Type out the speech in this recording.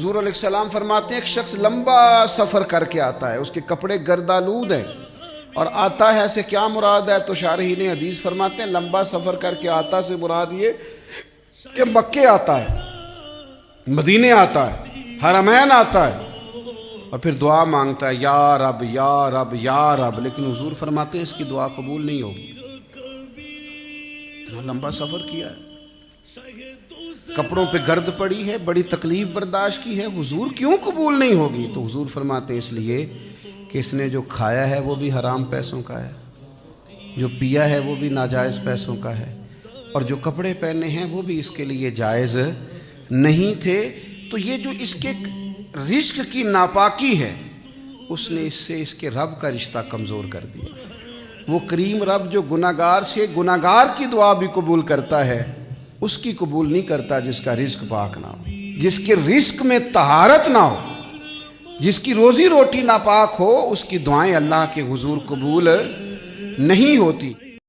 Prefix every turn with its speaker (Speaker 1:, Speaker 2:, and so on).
Speaker 1: حضور علیہ السلام فرماتے ہیں ایک شخص لمبا سفر کر کے آتا ہے، اس کے کپڑے گردآلود ہیں اور آتا ہے سے کیا مراد ہے؟ تو شارحین حدیث فرماتے ہیں لمبا سفر کر کے آتا سے مراد یہ کہ مکے آتا ہے، مدینے آتا ہے، حرمین آتا ہے اور پھر دعا مانگتا ہے یا رب یا رب یا رب، لیکن حضور فرماتے ہیں اس کی دعا قبول نہیں ہوگی۔ لمبا سفر کیا ہے، کپڑوں پہ گرد پڑی ہے، بڑی تکلیف برداشت کی ہے، حضور کیوں قبول نہیں ہوگی؟ تو حضور فرماتے ہیں اس لیے کہ اس نے جو کھایا ہے وہ بھی حرام پیسوں کا ہے، جو پیا ہے وہ بھی ناجائز پیسوں کا ہے، اور جو کپڑے پہنے ہیں وہ بھی اس کے لیے جائز نہیں تھے۔ تو یہ جو اس کے رزق کی ناپاکی ہے اس نے اس سے اس کے رب کا رشتہ کمزور کر دیا۔ وہ کریم رب جو گناہگار سے گناہگار کی دعا بھی قبول کرتا ہے، اس کی قبول نہیں کرتا جس کا رزق پاک نہ ہو، جس کے رزق میں طہارت نہ ہو، جس کی روزی روٹی ناپاک ہو، اس کی دعائیں اللہ کے حضور قبول نہیں ہوتی۔